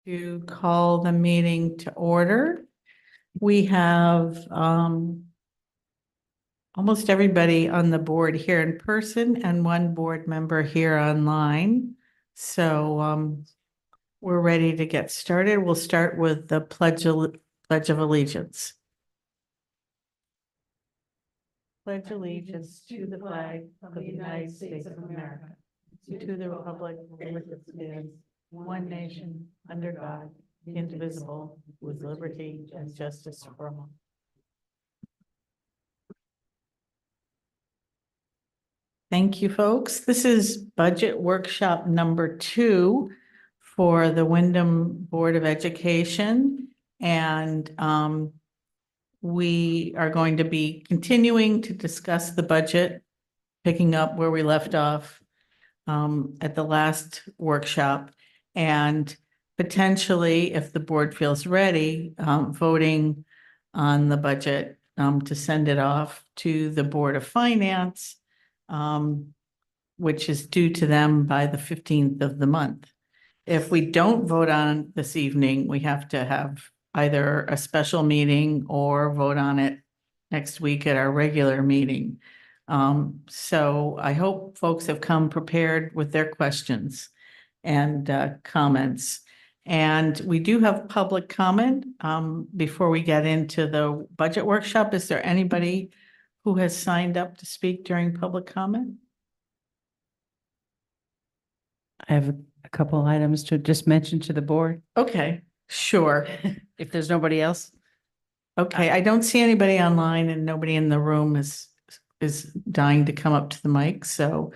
To call the meeting to order. We have almost everybody on the board here in person and one board member here online. So we're ready to get started. We'll start with the Pledge of Allegiance. Pledge allegiance to the flag of the United States of America, to the republic for which it stands, one nation, under God, indivisible, with liberty and justice for all. Thank you, folks. This is budget workshop number 2 for the Wyndham Board of Education. And we are going to be continuing to discuss the budget, picking up where we left off at the last workshop. And potentially, if the board feels ready, voting on the budget to send it off to the Board of Finance, which is due to them by the 15th of the month. If we don't vote on it this evening, we have to have either a special meeting or vote on it next week at our regular meeting. So I hope folks have come prepared with their questions and comments. And we do have public comment before we get into the budget workshop. Is there anybody who has signed up to speak during public comment? I have a couple items to just mention to the board, Okay, sure. if there's nobody else. Okay, I don't see anybody online and nobody in the room is dying to come up to the mic, so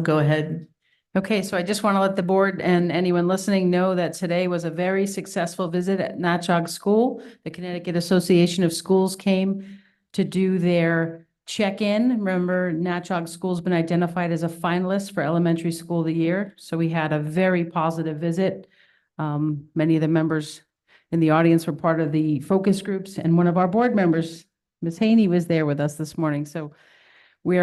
go ahead. Okay, so I just want to let the board and anyone listening know that today was a very successful visit at Natchog School. The Connecticut Association of Schools came to do their check-in. Remember, Natchog School's been identified as a finalist for Elementary School of the Year, so we had a very positive visit. Many of the members in the audience were part of the focus groups, and one of our board members, Ms. Haney, was there with us this morning. So we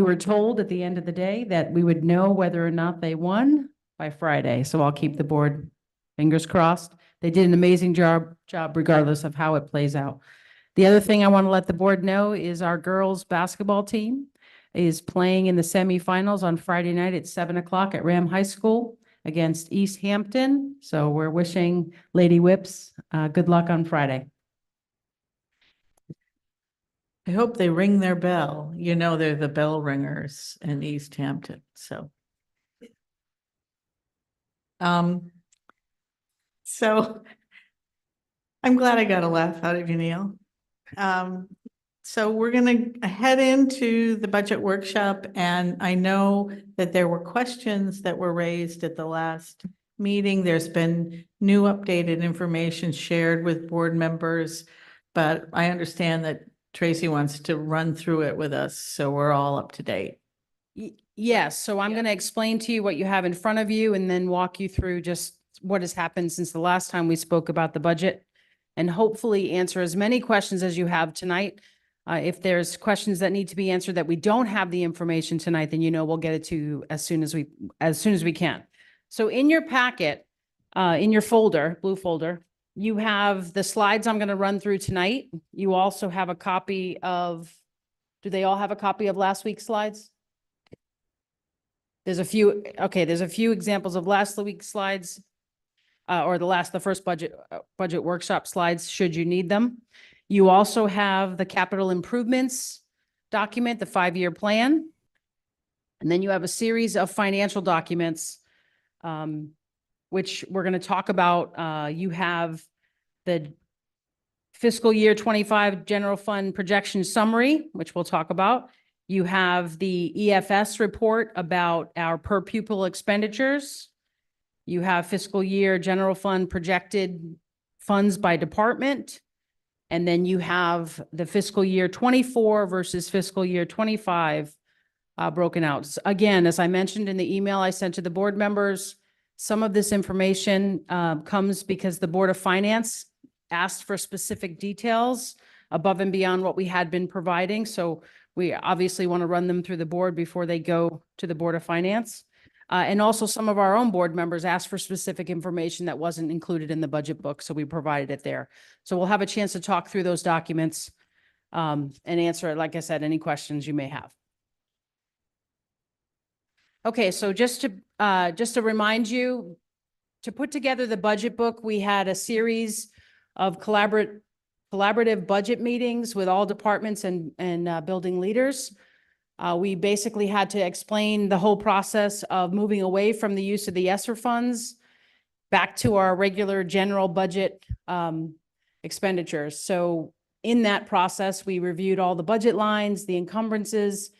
were told at the end of the day that we would know whether or not they won by Friday. So I'll keep the board fingers crossed. They did an amazing job regardless of how it plays out. The other thing I want to let the board know is our girls basketball team is playing in the semifinals on Friday night at 7 o'clock at Ram High School against East Hampton. So we're wishing Lady Whips good luck on Friday. I hope they ring their bell. You know, they're the bell ringers in East Hampton, so. So I'm glad I got a laugh out of you, Neil. So we're going to head into the budget workshop, and I know that there were questions that were raised at the last meeting. There's been new updated information shared with board members, but I understand that Tracy wants to run through it with us, so we're all up to date. Yes, so I'm going to explain to you what you have in front of you and then walk you through just what has happened since the last time we spoke about the budget, and hopefully answer as many questions as you have tonight. If there's questions that need to be answered that we don't have the information tonight, then we'll get it to you as soon as we can. So in your packet, in your folder, blue folder, you have the slides I'm going to run through tonight. You also have a copy of, do they all have a copy of last week's slides? There's a few examples of last week's slides, or the first budget workshop slides, should you need them. You also have the capital improvements document, the 5-year plan. And then you have a series of financial documents, which we're going to talk about. You have the fiscal year 25 general fund projection summary, which we'll talk about. You have the EFS report about our per pupil expenditures. You have fiscal year general fund projected funds by department. And then you have the fiscal year 24 versus fiscal year 25 broken out. So again, as I mentioned in the email I sent to the board members, some of this information comes because the Board of Finance asked for specific details above and beyond what we had been providing. So we obviously want to run them through the board before they go to the Board of Finance. And also some of our own board members asked for specific information that wasn't included in the budget book, so we provided it there. So we'll have a chance to talk through those documents and answer, like I said, any questions you may have. Okay, so just to remind you, to put together the budget book, we had a series of collaborative budget meetings with all departments and building leaders. We basically had to explain the whole process of moving away from the use of the ESSER funds back to our regular general budget expenditures. So in that process, we reviewed all the budget lines, the encumbrances,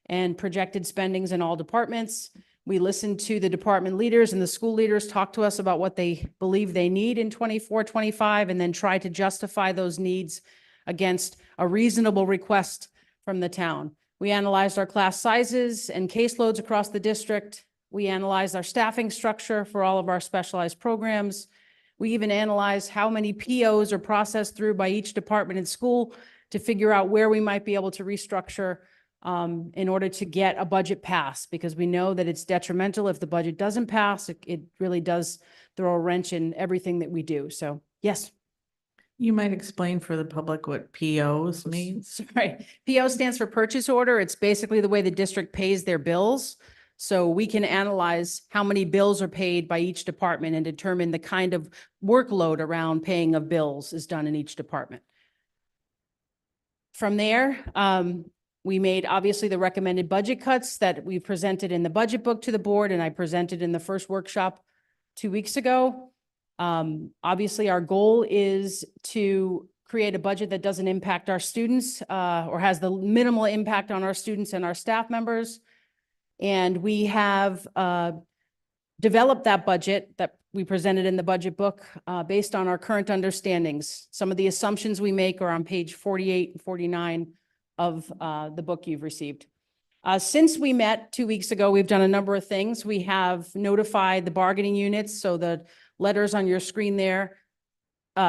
and projected spendings in all departments. We listened to the department leaders and the school leaders talk to us about what they believe they need in 24-25, and then try to justify those needs against a reasonable request from the town. We analyzed our class sizes and caseloads across the district. We analyzed our staffing structure for all of our specialized programs. We even analyzed how many POs are processed through by each department in school to figure out where we might be able to restructure in order to get a budget pass, because we know that it's detrimental if the budget doesn't pass. It really does throw a wrench in everything that we do. So yes. You might explain for the public what POs means. Right. PO stands for purchase order. It's basically the way the district pays their bills. So we can analyze how many bills are paid by each department and determine the kind of workload around paying of bills is done in each department. From there, we made obviously the recommended budget cuts that we presented in the budget book to the board, and I presented in the first workshop 2 weeks ago. Obviously, our goal is to create a budget that doesn't impact our students or has the minimal impact on our students and our staff members. And we have developed that budget that we presented in the budget book based on our current understandings. Some of the assumptions we make are on page 48 and 49 of the book you've received. Since we met 2 weeks ago, we've done a number of things. We have notified the bargaining units, so the letters on your screen there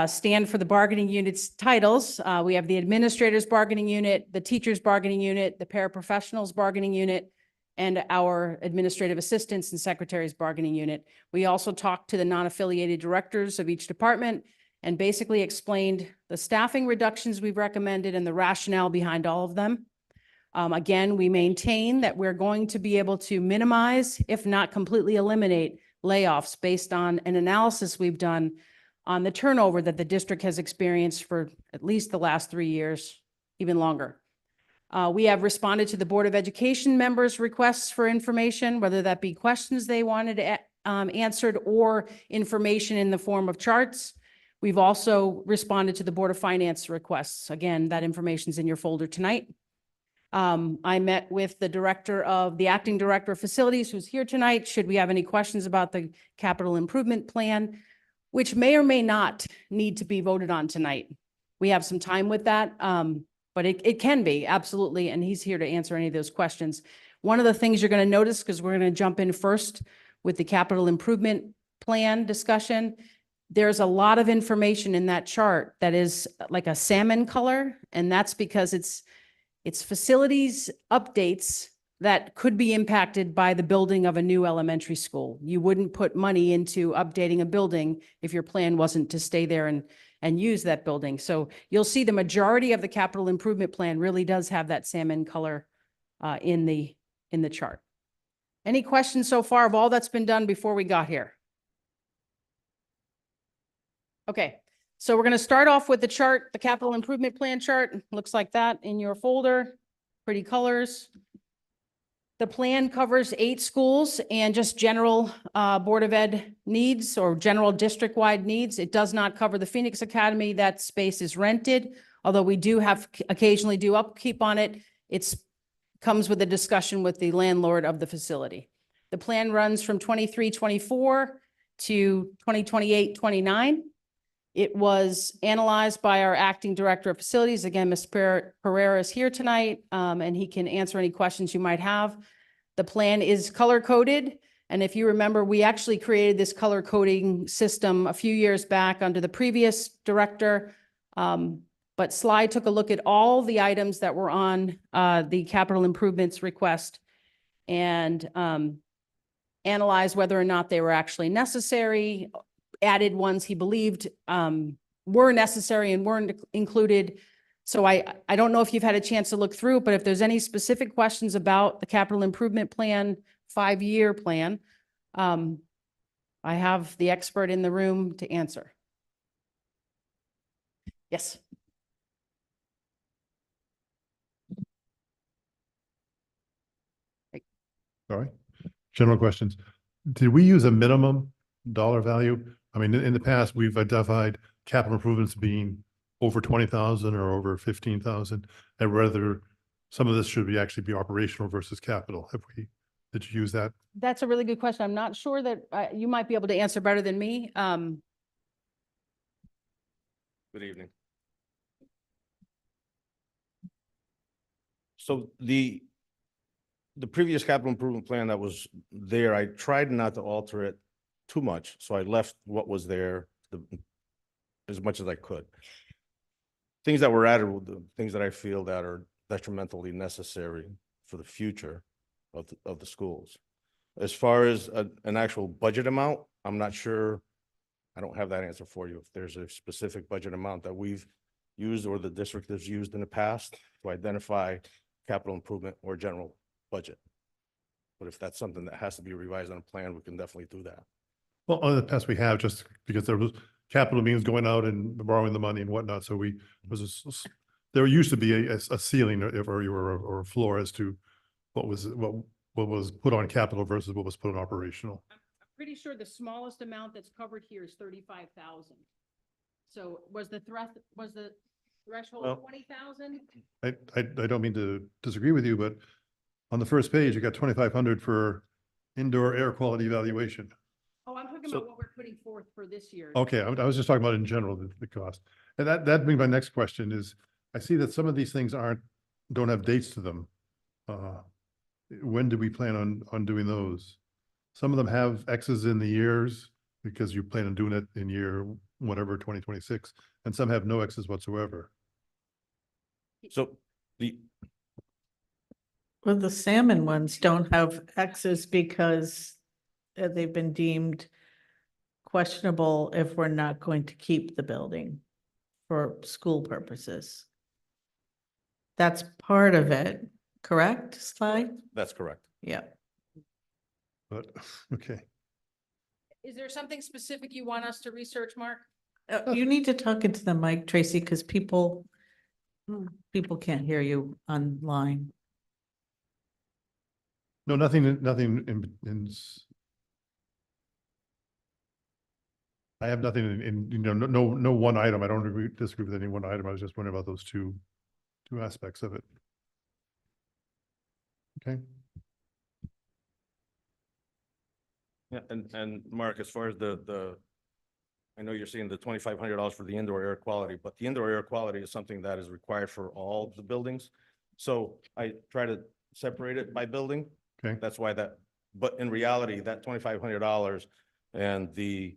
stand for the bargaining units titles. We have the administrators bargaining unit, the teachers bargaining unit, the paraprofessionals bargaining unit, and our administrative assistants and secretaries bargaining unit. We also talked to the non-affiliated directors of each department and basically explained the staffing reductions we've recommended and the rationale behind all of them. Again, we maintain that we're going to be able to minimize, if not completely eliminate, layoffs based on an analysis we've done on the turnover that the district has experienced for at least the last 3 years, even longer. We have responded to the Board of Education members' requests for information, whether that be questions they wanted answered or information in the form of charts. We've also responded to the Board of Finance requests. Again, that information is in your folder tonight. I met with the acting director of facilities who's here tonight. Should we have any questions about the capital improvement plan, which may or may not need to be voted on tonight. We have some time with that, but it can be, absolutely. And he's here to answer any of those questions. One of the things you're going to notice, because we're going to jump in first with the capital improvement plan discussion, there's a lot of information in that chart that is like a salmon color, and that's because it's facilities updates that could be impacted by the building of a new elementary school. You wouldn't put money into updating a building if your plan wasn't to stay there and use that building. So you'll see the majority of the capital improvement plan really does have that salmon color in the chart. Any questions so far of all that's been done before we got here? Okay. So we're going to start off with the chart, the capital improvement plan chart. Looks like that in your folder. Pretty colors. The plan covers 8 schools and just general Board of Ed needs or general district-wide needs. It does not cover the Phoenix Academy. That space is rented, although we do have occasionally do upkeep on it. It comes with a discussion with the landlord of the facility. The plan runs from 23-24 to 2028-29. It was analyzed by our acting director of facilities. Again, Mr. Pereira is here tonight, and he can answer any questions you might have. The plan is color coded. And if you remember, we actually created this color coding system a few years back under the previous director. But Sly took a look at all the items that were on the capital improvements request and analyze whether or not they were actually necessary, added ones he believed were necessary and weren't included. So I don't know if you've had a chance to look through, but if there's any specific questions about the capital improvement plan, 5-year plan, I have the expert in the room to answer. Yes. Sorry. General questions. Did we use a minimum dollar value? I mean, in the past, we've identified capital improvements being over 20,000 or over 15,000, and whether some of this should be actually be operational versus capital. Did you use that? That's a really good question. I'm not sure that you might be able to answer better than me. Good evening. So the previous capital improvement plan that was there, I tried not to alter it too much. So I left what was there as much as I could. Things that were added were the things that I feel that are detrimentally necessary for the future of the schools. As far as an actual budget amount, I'm not sure. I don't have that answer for you. If there's a specific budget amount that we've used or the district has used in the past to identify capital improvement or general budget. But if that's something that has to be revised on a plan, we can definitely do that. Well, in the past we have, just because there was capital means going out and borrowing the money and whatnot. So there used to be a ceiling or a floor as to what was put on capital versus what was put on operational. I'm pretty sure the smallest amount that's covered here is 35,000. So was the threshold Well, 20,000? I don't mean to disagree with you, but on the first page, you got 2,500 for indoor air quality evaluation. Oh, I'm talking So- about what we're putting forth for this year. Okay, I was just talking about in general, the cost. And that brings my next question is, I see that some of these things don't have dates to them. When do we plan on doing those? Some of them have X's in the years because you plan on doing it in year whatever, 2026, and some have no X's whatsoever. So Well, the salmon ones don't have X's because they've been deemed questionable if we're not going to keep the building for school purposes. That's part of it, correct, Sly? that's correct. Yeah. But, okay. Is there something specific you want us to research, Mark? You need to talk into the mic, Tracy, because people can't hear you online. No, nothing in. I have nothing in, no one item. I don't disagree with any one item. I was just wondering about those two aspects of it. Okay. Yeah, and Mark, as far as I know you're seeing the $2,500 for the indoor air quality, but the indoor air quality is something that is required for all the buildings. So I try to separate it by building. Okay. That's why but in reality, that $2,500 and the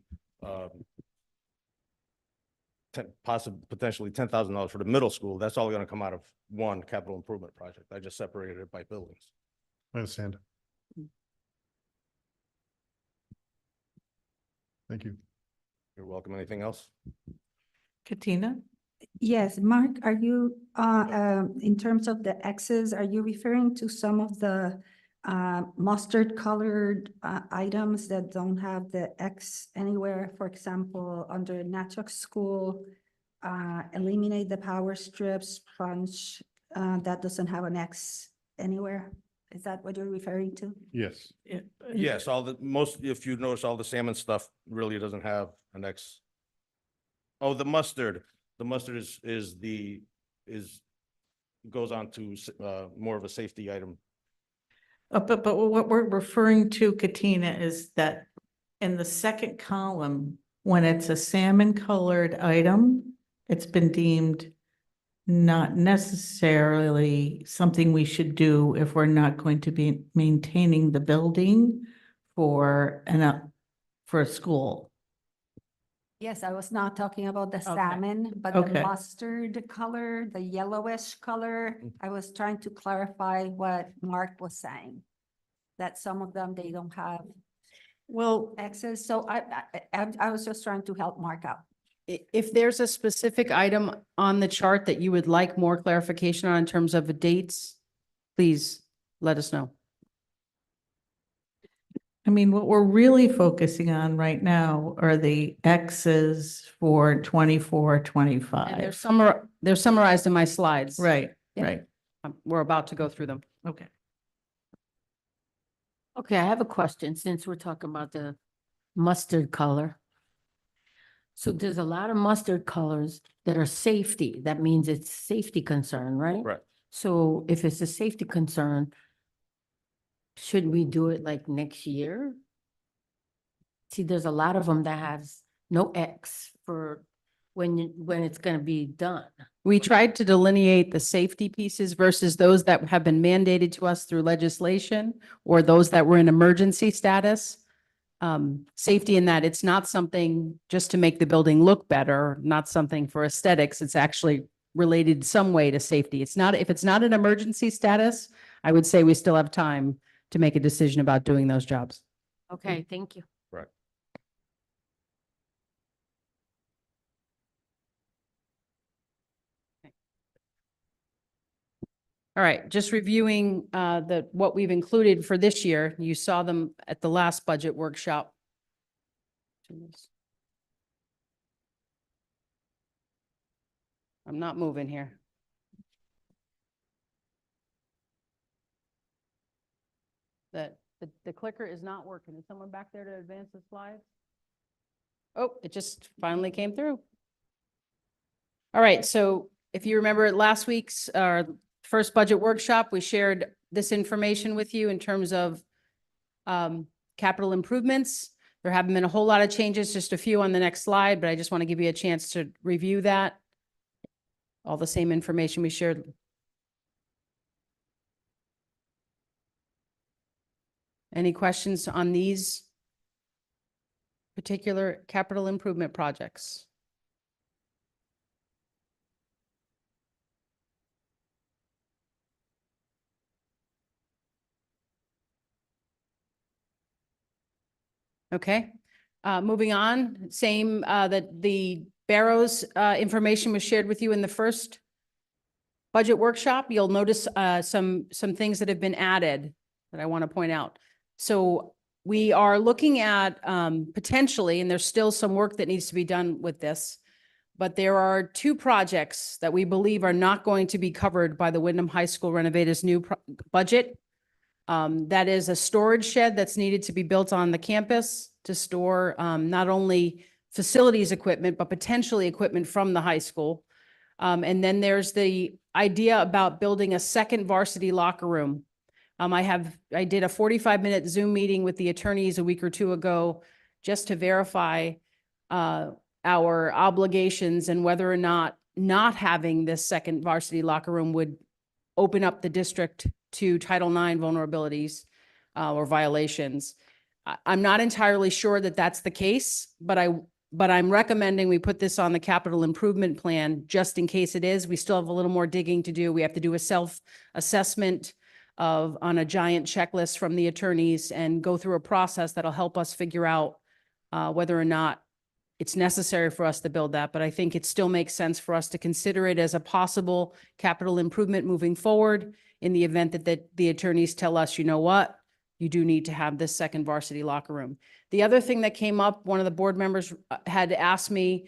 potentially $10,000 for the middle school, that's all going to come out of one capital improvement project. I just separated it by buildings. I understand. Thank you. You're welcome. Anything else? Katina? Yes, Mark, are you, in terms of the X's, are you referring to some of the mustard colored items that don't have the X anywhere? For example, under Natchok School, eliminate the power strips, punch, that doesn't have an X anywhere? Is that what you're referring to? Yes. Yes, if you notice, all the salmon stuff really doesn't have an X. Oh, the mustard goes on to more of a safety item. But what we're referring to, Katina, is that in the second column, when it's a salmon colored item, it's been deemed not necessarily something we should do if we're not going to be maintaining the building for a school. Yes, I was not talking about the Okay. salmon, but Okay. the mustard color, the yellowish color. I was trying to clarify what Mark was saying. That some of them, they don't have Well, X's, so I was just trying to help Mark out. If there's a specific item on the chart that you would like more clarification on in terms of the dates, please let us know. I mean, what we're really focusing on right now are the X's for 24, And 25. they're summarized in my slides. Right, Yeah. right. We're about to go through them. Okay. Okay, I have a question since we're talking about the mustard color. So there's a lot of mustard colors that are safety. That means it's safety concern, right? Right. So if it's a safety concern, should we do it like next year? See, there's a lot of them that has no X for when it's gonna be done. We tried to delineate the safety pieces versus those that have been mandated to us through legislation or those that were in emergency status. Safety in that it's not something just to make the building look better, not something for aesthetics. It's actually related some way to safety. It's not, if it's not an emergency status, I would say we still have time to make a decision about doing those jobs. Okay, thank you. Right. All right, just reviewing what we've included for this year. You saw them at the last budget workshop. I'm not moving here. The clicker is not working. Is someone back there to advance the slides? Oh, it just finally came through. All right, so if you remember at last week's first budget workshop, we shared this information with you in terms of capital improvements. There haven't been a whole lot of changes, just a few on the next slide, but I just want to give you a chance to review that. All the same information we shared. Any questions on these particular capital improvement projects? Okay, moving on, same, that the Barrows information was shared with you in the first budget workshop. You'll notice some things that have been added that I want to point out. So we are looking at potentially, and there's still some work that needs to be done with this, but there are two projects that we believe are not going to be covered by the Wyndham High School renovators new budget. That is a storage shed that's needed to be built on the campus to store not only facilities equipment, but potentially equipment from the high school. And then there's the idea about building a second varsity locker room. I did a 45-minute Zoom meeting with the attorneys a week or two ago just to verify our obligations and whether or not having this second varsity locker room would open up the district to Title IX vulnerabilities or violations. I'm not entirely sure that that's the case, but I'm recommending we put this on the capital improvement plan just in case it is. We still have a little more digging to do. We have to do a self-assessment on a giant checklist from the attorneys and go through a process that'll help us figure out whether or not it's necessary for us to build that. But I think it still makes sense for us to consider it as a possible capital improvement moving forward in the event that the attorneys tell us, you know what, you do need to have this second varsity locker room. The other thing that came up, one of the board members had asked me,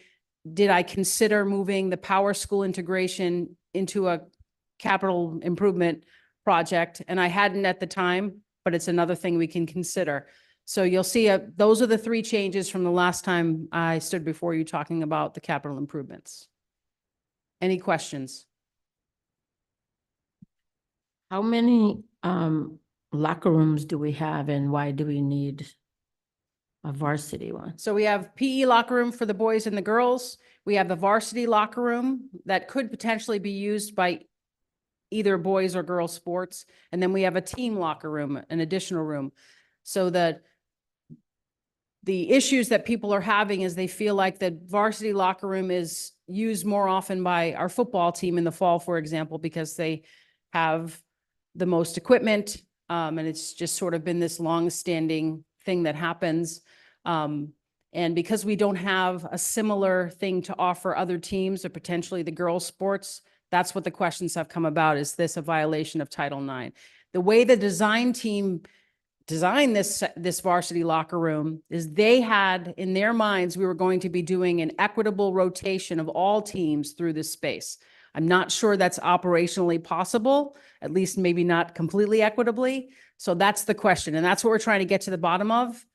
did I consider moving the power school integration into a capital improvement project? And I hadn't at the time, but it's another thing we can consider. So you'll see those are the three changes from the last time I stood before you talking about the capital improvements. Any questions? How many locker rooms do we have and why do we need a varsity one? So we have PE locker room for the boys and the girls. We have the varsity locker room that could potentially be used by either boys or girls sports. And then we have a team locker room, an additional room. So that the issues that people are having is they feel like the varsity locker room is used more often by our football team in the fall, for example, because they have the most equipment. And it's just sort of been this long-standing thing that happens. And because we don't have a similar thing to offer other teams or potentially the girls' sports, that's what the questions have come about. Is this a violation of Title IX? The way the design team designed this varsity locker room is they had in their minds, we were going to be doing an equitable rotation of all teams through this space. I'm not sure that's operationally possible, at least maybe not completely equitably. So that's the question. And that's what we're trying to get to the bottom of.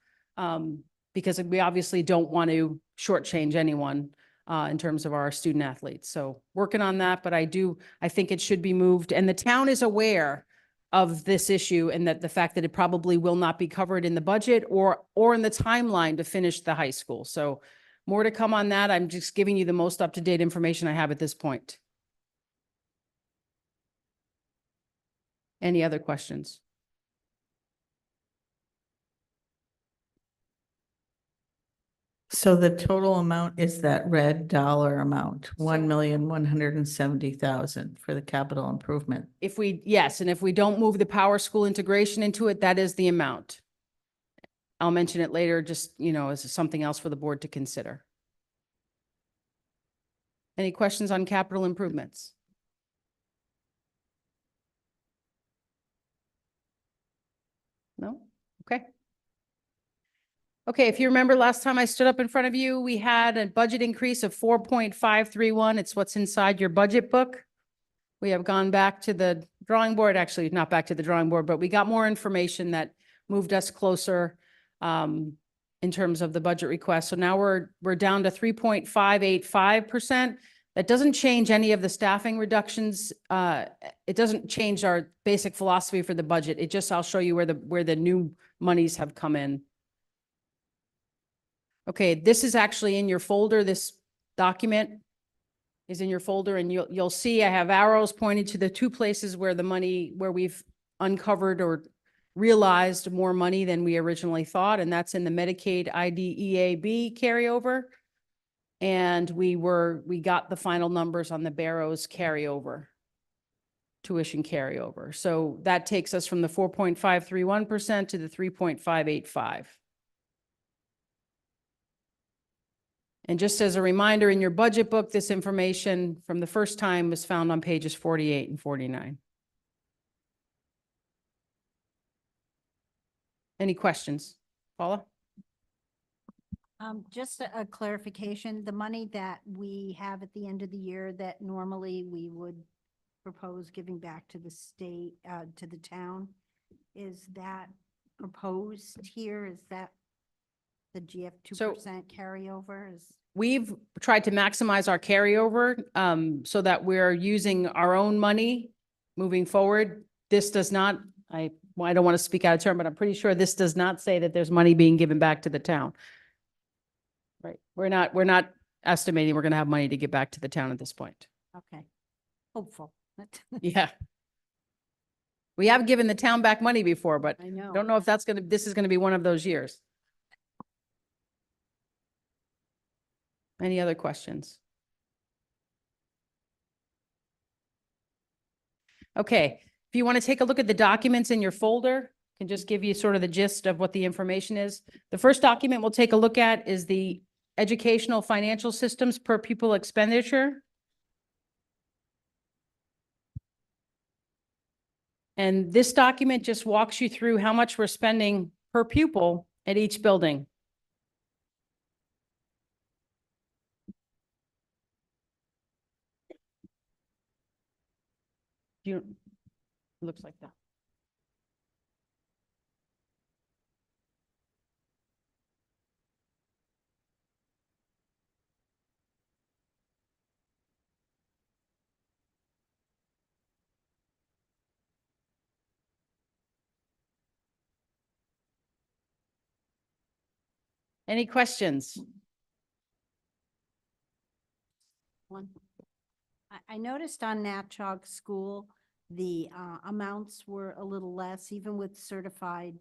Because we obviously don't want to shortchange anyone in terms of our student athletes. So working on that, but I think it should be moved. And the town is aware of this issue and that the fact that it probably will not be covered in the budget or in the timeline to finish the high school. So more to come on that. I'm just giving you the most up-to-date information I have at this point. Any other questions? So the total amount is that red dollar amount, 1,170,000 for the capital improvement. Yes, and if we don't move the power school integration into it, that is the amount. I'll mention it later, just, as something else for the board to consider. Any questions on capital improvements? No? Okay. Okay, if you remember last time I stood up in front of you, we had a budget increase of 4.531. It's what's inside your budget book. We have gone back to the drawing board, actually not back to the drawing board, but we got more information that moved us closer in terms of the budget request. So now we're down to 3.585%. That doesn't change any of the staffing reductions. It doesn't change our basic philosophy for the budget. It just, I'll show you where the new monies have come in. Okay, this is actually in your folder. This document is in your folder, and you'll see I have arrows pointed to the two places where we've uncovered or realized more money than we originally thought, and that's in the Medicaid IDEAB carryover. And we got the final numbers on the Barrows carryover, tuition carryover. So that takes us from the 4.531% to the 3.585. And just as a reminder, in your budget book, this information from the first time was found on pages 48 and 49. Any questions? Paula? Just a clarification, the money that we have at the end of the year that normally we would propose giving back to the state, to the town, is that proposed here? Is that the GF 2% carryover? We've tried to maximize our carryover so that we're using our own money moving forward. This does not, I don't want to speak out of turn, but I'm pretty sure this does not say that there's money being given back to the town. Right. We're not estimating we're going to have money to give back to the town at this point. Okay, hopeful. Yeah. We have given the town back money before, but I know. don't know if this is going to be one of those years. Any other questions? Okay, if you want to take a look at the documents in your folder, I can just give you sort of the gist of what the information is. The first document we'll take a look at is the educational financial systems per pupil expenditure. And this document just walks you through how much we're spending per pupil at each building. Looks like that. Any questions? One. I noticed on Natchog School, the amounts were a little less, even with certified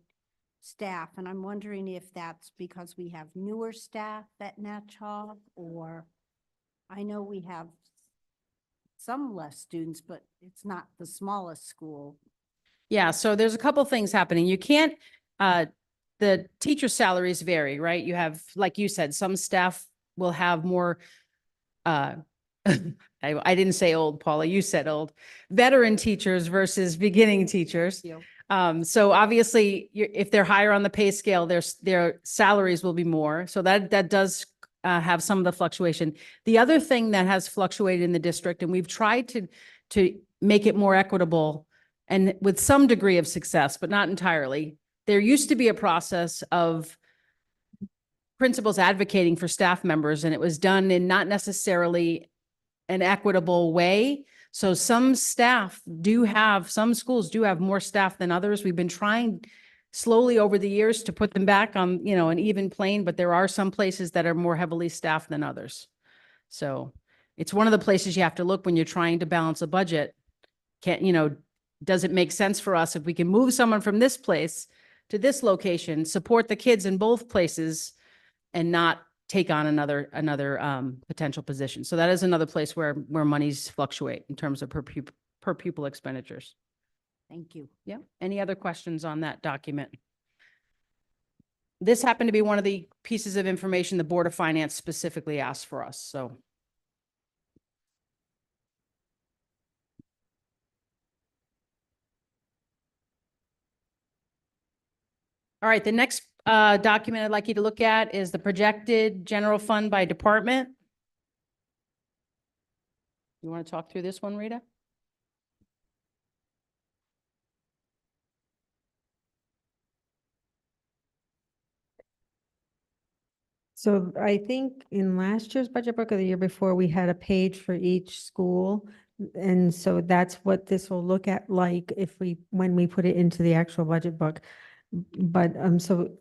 staff. And I'm wondering if that's because we have newer staff at Natchog, or I know we have some less students, but it's not the smallest school. Yeah, so there's a couple things happening. You can't, the the teacher salaries vary, right? You have, like you said, some staff will have more, I didn't say old, Paula, you said old, veteran teachers versus beginning teachers. So obviously, if they're higher on the pay scale, their salaries will be more. So that does have some of the fluctuation. The other thing that has fluctuated in the district, and we've tried to make it more equitable and with some degree of success, but not entirely. There used to be a process of principals advocating for staff members, and it was done in not necessarily an equitable way. So some schools do have more staff than others. We've been trying slowly over the years to put them back on, an even plane, but there are some places that are more heavily staffed than others. So it's one of the places you have to look when you're trying to balance a budget. Does it make sense for us if we can move someone from this place to this location, support the kids in both places, and not take on another potential position? So that is another place where monies fluctuate in terms of per pupil expenditures. Thank you. Yeah. Any other questions on that document? This happened to be one of the pieces of information the Board of Finance specifically asked for us, so. All right, the next document I'd like you to look at is the projected general fund by department. You want to talk through this one, Rita? So I think in last year's budget book or the year before, we had a page for each school. And so that's what this will look at like when we put it into the actual budget book. But so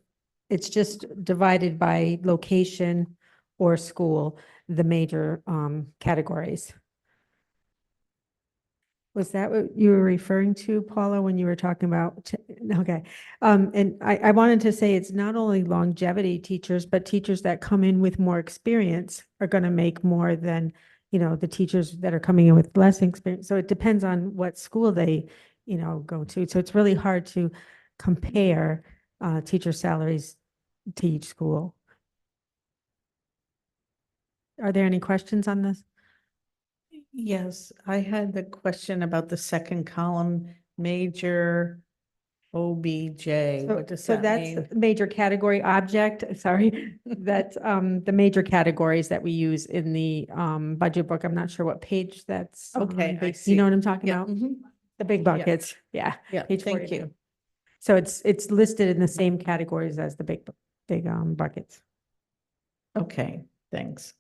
it's just divided by location or school, the major categories. Was that what you were referring to, Paula, when you were talking about? Okay. And I wanted to say it's not only longevity teachers, but teachers that come in with more experience are going to make more than, the teachers that are coming in with less experience. So it depends on what school they, go to. So it's really hard to compare teacher salaries to each school. Are there any questions on this? Yes, I had the question about the second column, major OBJ. What does So that that's mean? the major category object, sorry, that's the major categories that we use in the budget book. I'm not sure what page that's. Okay, I You see. know what I'm talking Yeah, about? mhm. The big buckets, yeah. Yeah, page thank 49. you. So it's listed in the same categories as the big buckets. Okay, thanks.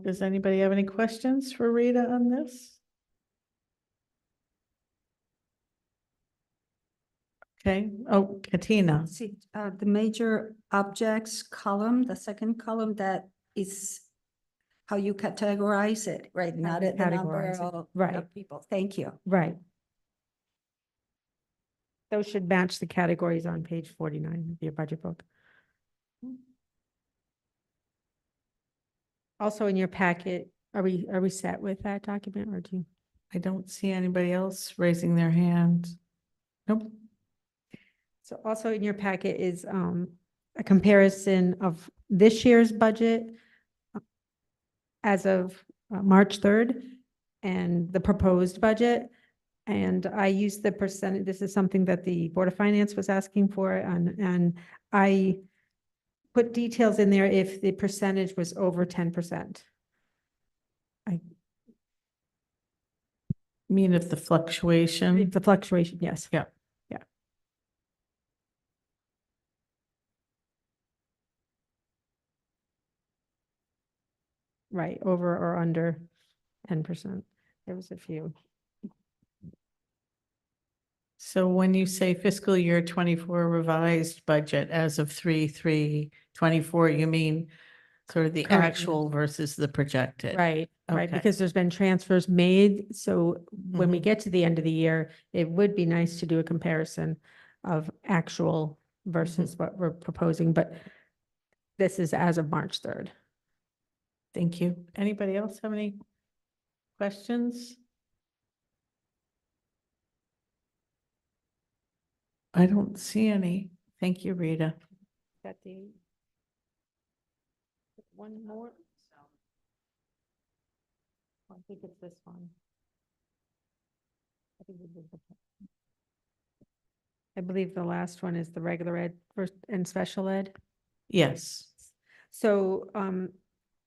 Does anybody have any questions for Rita on this? Okay, oh, Katina. See, the major objects column, the second column, that is how you categorize it, right? Not you at the number categorize it, of right. people. Thank you. Right. Those should match the categories on page 49 of your budget book. Also in your packet, are we set with that document or do you? I don't see anybody else raising their hand. Nope. So also in your packet is a comparison of this year's budget as of March 3rd and the proposed budget. And I used the percentage, this is something that the Board of Finance was asking for, and I put details in there if the percentage was over 10%. I mean, if the fluctuation. The fluctuation, yes. Yeah. Yeah. Right, over or under 10%. There was a few. So when you say fiscal year 24 revised budget as of 3/3/24, you mean sort of the Current year. actual versus the projected? Right, right, Okay. because there's been transfers made, so when we Mhm. get to the end of the year, it would be nice to do a comparison of actual versus what we're proposing, but this is as of March 3rd. Thank you. Anybody else have any Questions? I don't see any. Thank you, Rita. Got the one more. I think it's this one. I think we did the- I believe the last one is the regular ed first and special ed. Yes. So,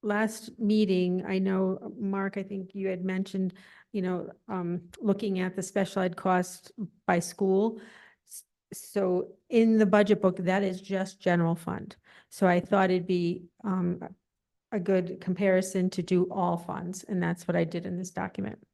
last meeting, I know, Mark, I think you had mentioned, looking at the special ed cost by school. So in the budget book, that is just general fund. So I thought it'd be, a good comparison to do all funds, and that's what I did in this document.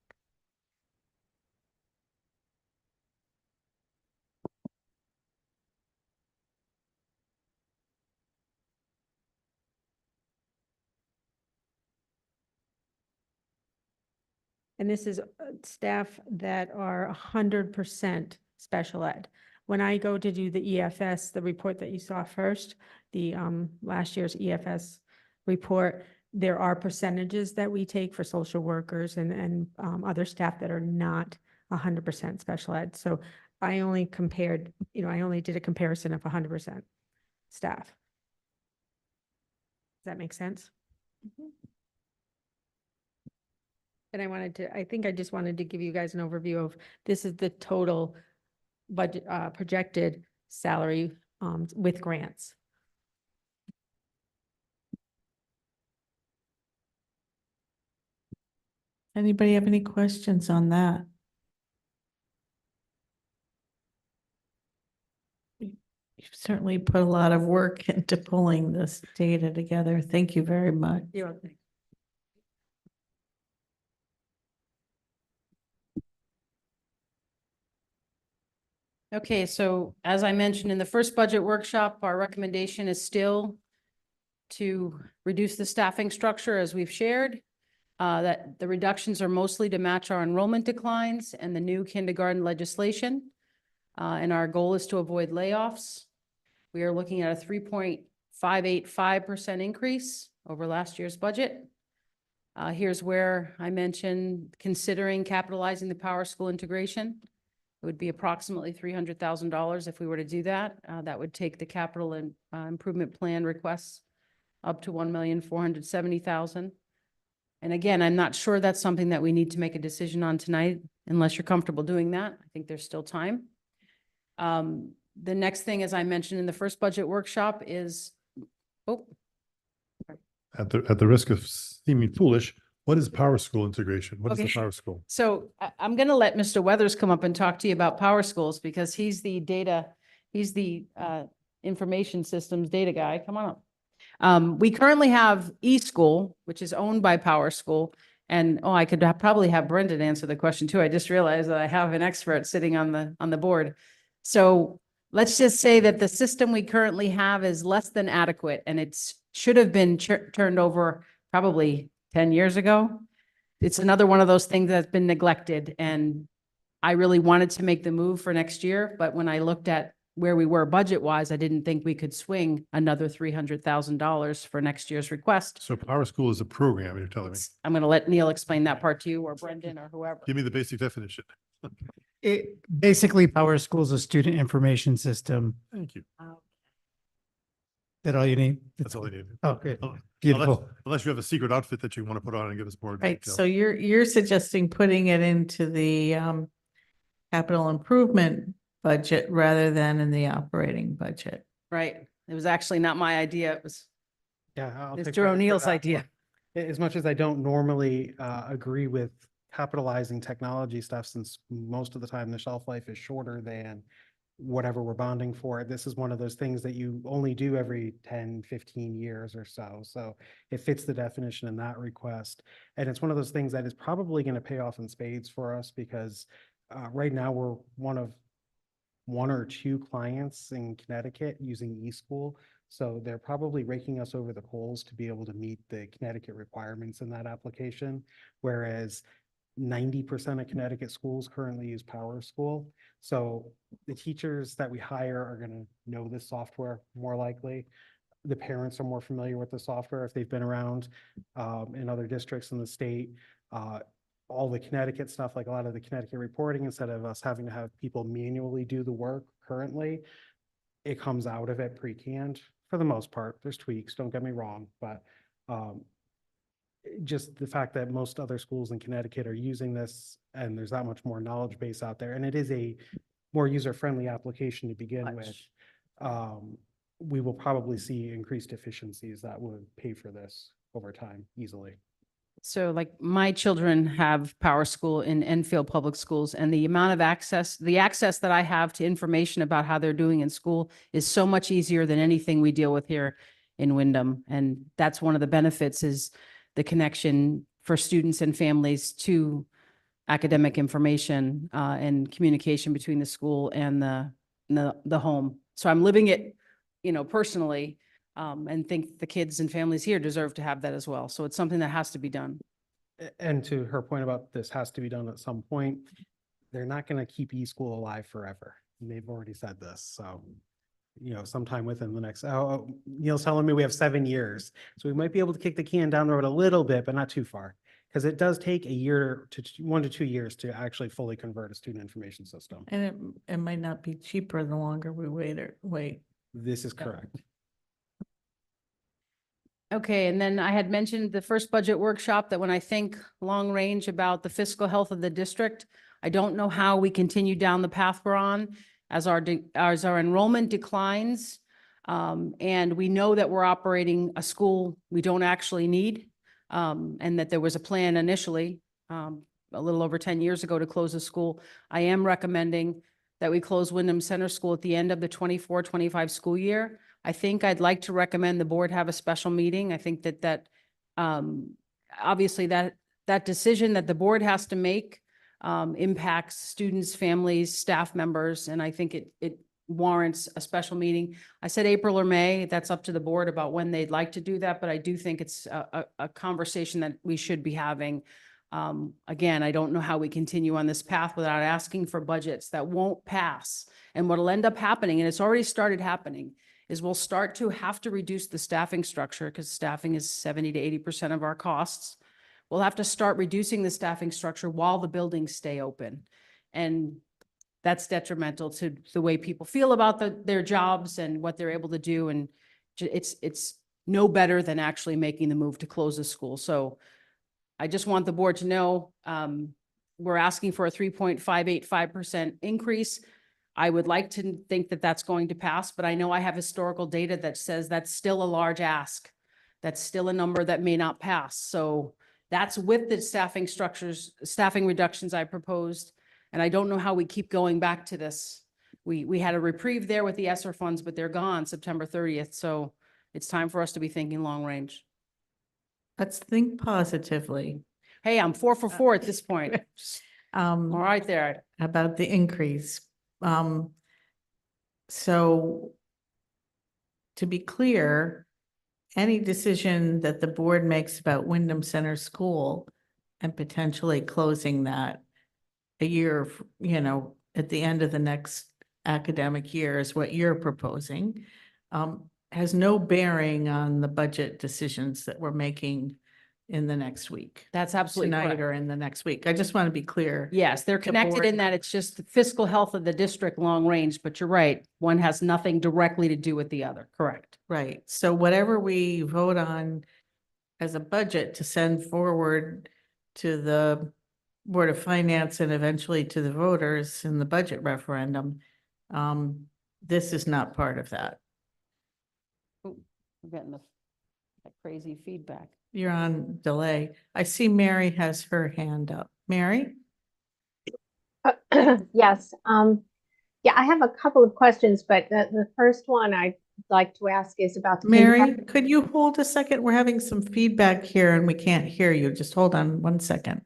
And this is staff that are 100% special ed. When I go to do the EFS, the report that you saw first, the last year's EFS report, there are percentages that we take for social workers and other staff that are not 100% special ed. So I only compared, I only did a comparison of 100% staff. Does that make sense? And I think I just wanted to give you guys an overview of, this is the total budget, projected salary, with grants. Anybody have any questions on that? You've certainly put a lot of work into pulling this data together. Thank you very much. You're welcome. Okay, so as I mentioned in the first budget workshop, our recommendation is still to reduce the staffing structure as we've shared. That the reductions are mostly to match our enrollment declines and the new kindergarten legislation. And our goal is to avoid layoffs. We are looking at a 3.585% increase over last year's budget. Here's where I mentioned considering capitalizing the Power School integration. It would be approximately $300,000 if we were to do that. That would take the capital and improvement plan requests up to $1,470,000. And again, I'm not sure that's something that we need to make a decision on tonight, unless you're comfortable doing that. I think there's still time. The next thing, as I mentioned in the first budget workshop, is, At the risk of seeming foolish, what is Power School integration? What is the Okay. Power School? so I'm going to let Mr. Weathers come up and talk to you about Power Schools, because he's the information systems data guy. Come on up. We currently have eSchool, which is owned by Power School. And, I could probably have Brendan answer the question too. I just realized that I have an expert sitting on the board. So let's just say that the system we currently have is less than adequate, and should have been turned over probably 10 years ago. It's another one of those things that's been neglected, and I really wanted to make the move for next year. But when I looked at where we were budget-wise, I didn't think we could swing another $300,000 for next year's request. So Power School is a program, you're telling me. I'm going to let Neil explain that part to you, or Brendan, or whoever. Give me the basic definition. It basically, Power School is a student information system. Thank you. That all you need? That's all I need. Oh, good. Unless- Beautiful. Unless you have a secret outfit that you want to put on and give us more Right, detail. so you're suggesting putting it into the capital improvement budget rather than in the operating budget. Right. It was actually not my idea. It was Yeah. I'll take Mr. credit for O'Neill's that idea. one. As much as I don't normally agree with capitalizing technology stuff, since most of the time the shelf life is shorter than whatever we're bonding for, this is one of those things that you only do every 10, 15 years or so. So it fits the definition in that request. And it's one of those things that is probably going to pay off in spades for us, because right now we're one of one or two clients in Connecticut using eSchool. So they're probably raking us over the coals to be able to meet the Connecticut requirements in that application. Whereas 90% of Connecticut schools currently use Power School. So the teachers that we hire are going to know this software more likely. The parents are more familiar with the software if they've been around in other districts in the state. all the Connecticut stuff, like a lot of the Connecticut reporting, instead of us having to have people manually do the work currently, it comes out of it pre-canned for the most part. There's tweaks, don't get me wrong, but just the fact that most other schools in Connecticut are using this and there's that much more knowledge base out there, and it is a more user-friendly application to begin with. Much. We will probably see increased efficiencies that would pay for this over time easily. So like my children have Power School in Enfield Public Schools, and the amount of access, the access that I have to information about how they're doing in school is so much easier than anything we deal with here in Wyndham. And that's one of the benefits, is the connection for students and families to academic information and communication between the school and the home. So I'm living it, personally, and think the kids and families here deserve to have that as well. So it's something that has to be done. And to her point about this has to be done at some point, they're not going to keep eSchool alive forever. And they've already said this. So, sometime within the next, Neil's telling me we have 7 years. So we might be able to kick the can down the road a little bit, but not too far. Because it does take 1 to 2 years to actually fully convert a student information system. And it might not be cheaper the longer we wait. This is correct. Okay, and then I had mentioned the first budget workshop, that when I think long range about the fiscal health of the district, I don't know how we continue down the path we're on as our enrollment declines. And we know that we're operating a school we don't actually need. And that there was a plan initially, a little over 10 years ago, to close the school. I am recommending that we close Wyndham Center School at the end of the 24-25 school year. I think I'd like to recommend the board have a special meeting. I think that obviously that decision that the board has to make impacts students, families, staff members, and I think it warrants a special meeting. I said April or May. That's up to the board about when they'd like to do that, but I do think it's a conversation that we should be having. Again, I don't know how we continue on this path without asking for budgets that won't pass. And what'll end up happening, and it's already started happening, is we'll start to have to reduce the staffing structure, because staffing is 70 to 80% of our costs. We'll have to start reducing the staffing structure while the buildings stay open. And that's detrimental to the way people feel about their jobs and what they're able to do. And it's no better than actually making the move to close the school. So I just want the board to know, we're asking for a 3.585% increase. I would like to think that that's going to pass, but I know I have historical data that says that's still a large ask. That's still a number that may not pass. So that's with the staffing reductions I proposed. And I don't know how we keep going back to this. We had a reprieve there with the ESSER funds, but they're gone September 30th. So it's time for us to be thinking long range. Let's think positively. Hey, I'm 4 for 4 at this point. All right there. About the increase. So to be clear, any decision that the board makes about Wyndham Center School and potentially closing that a year, at the end of the next academic year is what you're proposing, has no bearing on the budget decisions that we're making in the next week. That's absolutely Tonight correct. or in the next week. I just want to be clear. Yes, they're connected in board- that it's just the fiscal health of the district long range, but you're right. One has nothing directly to do with the other. Correct. Right. So whatever we vote on as a budget to send forward to the Board of Finance and eventually to the voters in the budget referendum, this is not part of that. We're getting that crazy feedback. You're on delay. I see Mary has her hand up. Mary? Yes, yeah, I have a couple of questions, but the first one I'd like to ask is about the Mary, kindergarten. could you hold a second? We're having some feedback here and we can't hear you. Just hold on 1 second.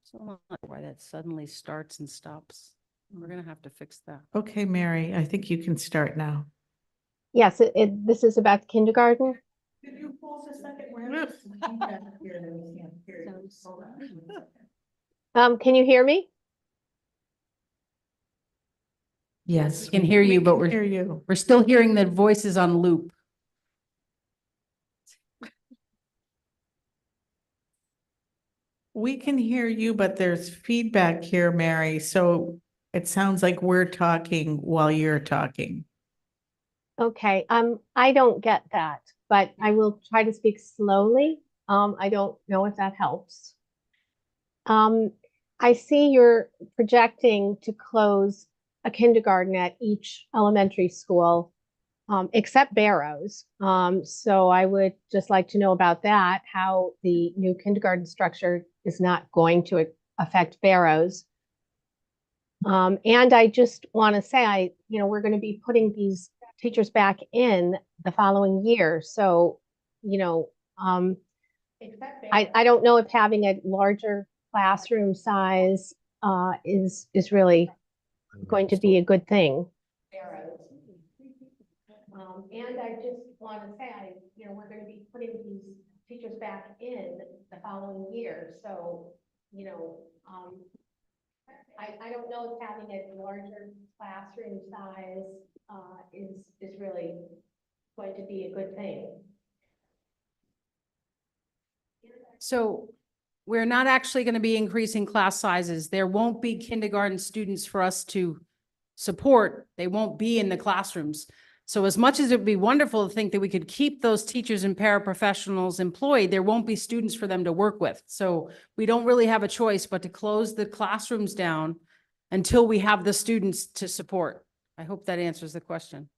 So why that suddenly starts and stops. We're gonna have to fix that. Okay, Mary, I think you can start now. Yes, this is about kindergarten. Could you hold a second? We're having some feedback here that we can't hear you. Hold on 1 second. Can you hear me? Yes. We can hear you, but Hear you. we're still hearing the voices on loop. We can hear you, but there's feedback here, Mary, so it sounds like we're talking while you're talking. Okay, I don't get that, but I will try to speak slowly. I don't know if that helps. I see you're projecting to close a kindergarten at each elementary school, except Barrows. So I would just like to know about that, how the new kindergarten structure is not going to affect Barrows. And I just want to say, we're going to be putting these teachers back in the following year. So, I don't know if having a larger classroom size is really going to be a good thing. And I just want to say, we're going to be putting these teachers back in the following year. So, I don't know if having a larger classroom size is really going to be a good thing. So we're not actually going to be increasing class sizes. There won't be kindergarten students for us to support. They won't be in the classrooms. So as much as it would be wonderful to think that we could keep those teachers and paraprofessionals employed, there won't be students for them to work with. So we don't really have a choice but to close the classrooms down until we have the students to support. I hope that answers the question.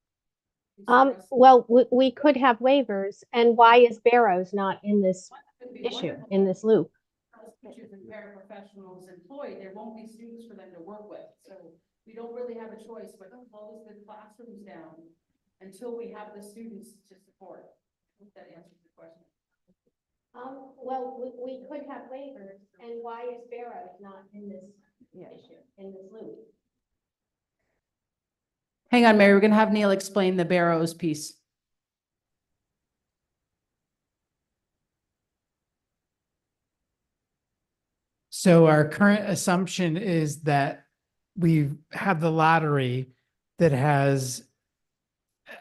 Well, we could have waivers, and why is Barrows not in this issue, in this loop? Teachers and paraprofessionals employed, there won't be students for them to work with. So we don't really have a choice but to close the classrooms down until we have the students to support. I hope that answers the question. Well, we could have waivers, and why is Barrows not in this issue, in this loop? Hang on, Mary, we're going to have Neil explain the Barrows piece. So our current assumption is that we have the lottery that has,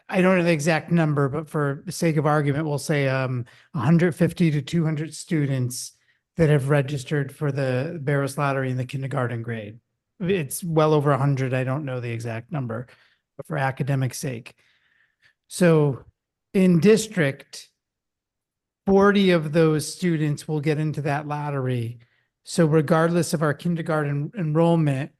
I don't know the exact number, but for the sake of argument, we'll say 150 to 200 students that have registered for the Barrows Lottery in the kindergarten grade. It's well over 100. I don't know the exact number, but for academic sake. So in district, 40 of those students will get into that lottery. So regardless of our kindergarten enrollment,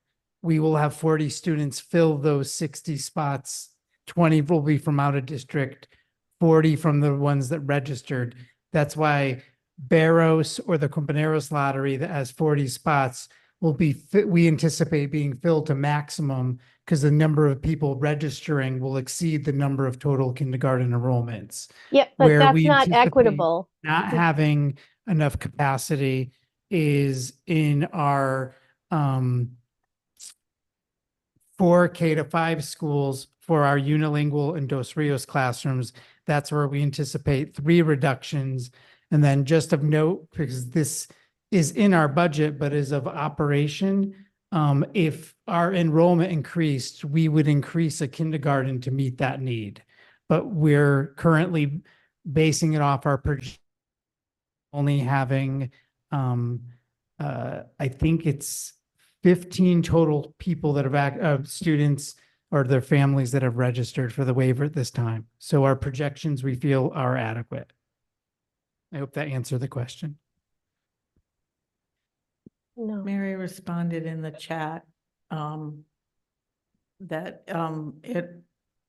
we will have 40 students fill those 60 spots. 20 will be from out of district, 40 from the ones that registered. That's why Barrows or the Companeros lottery that has 40 spots will be, we anticipate being filled to maximum because the number of people registering will exceed the number of total kindergarten enrollments. Yeah, but Where that's we not anticipate equitable. Not having enough capacity is in our 4K to 5 schools for our unilingual and Dos Rios classrooms. That's where we anticipate 3 reductions. And then just of note, because this is in our budget, but is of operation, if our enrollment increased, we would increase a kindergarten to meet that need. But we're currently basing it off our only having, I think it's 15 total people that have students or their families that have registered for the waiver at this time. So our projections, we feel, are adequate. I hope that answered the question. No. Mary responded in the chat that it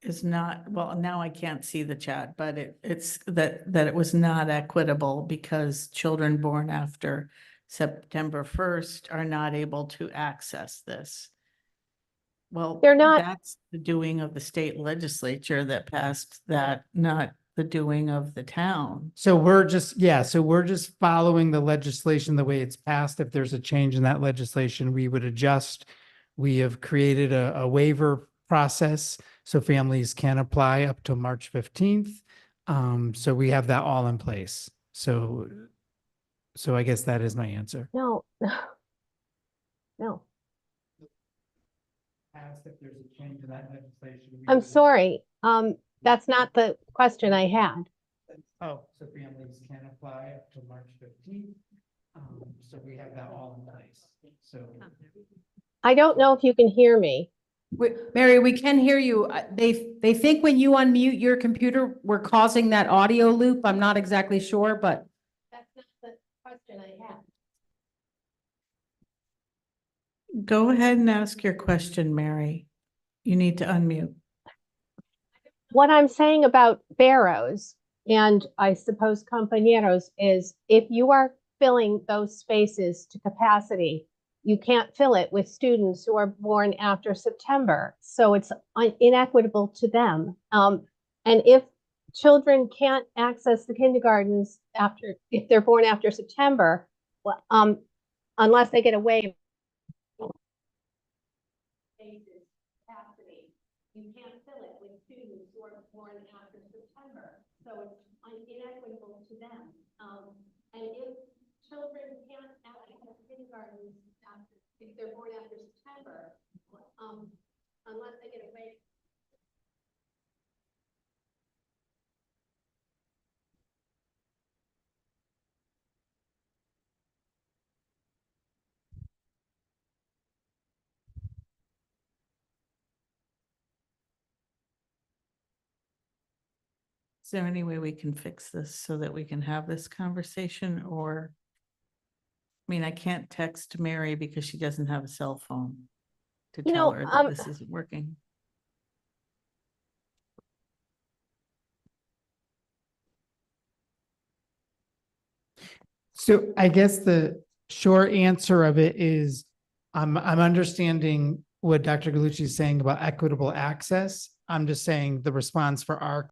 is not, well, now I can't see the chat, but it's that it was not equitable because children born after September 1st are not able to access this. Well, They're not. That's the doing of the state legislature that passed that, not the doing of the town. So we're just, so we're just following the legislation the way it's passed. If there's a change in that legislation, we would adjust. We have created a waiver process so families can apply up to March 15th. So we have that all in place. So I guess that is my answer. No. No. If there's a change in that legislation. I'm sorry. That's not the question I had. Oh, so families can apply up to March 15th. So we have that all in place. So. I don't know if you can hear me. Mary, we can hear you. They think when you unmute your computer, we're causing that audio loop. I'm not exactly sure, but. That's not the question I have. Go ahead and ask your question, Mary. You need to unmute. What I'm saying about Barrows and I suppose compañeros is if you are filling those spaces to capacity, you can't fill it with students who are born after September. So it's inequitable to them. And if children can't access the kindergartens if they're born after September, well, unless they get a waiver, you can't fill it with students who are born after September. So it's inequitable to them. And if children can't access kindergartens if they're born after September, unless they get a waiver. Is there any way we can fix this so that we can have this conversation or? I mean, I can't text Mary because she doesn't have a cell phone to You tell know, her that this isn't working. So I guess the short answer of it is, I'm understanding what Dr. Galucci is saying about equitable access. I'm just saying the response for our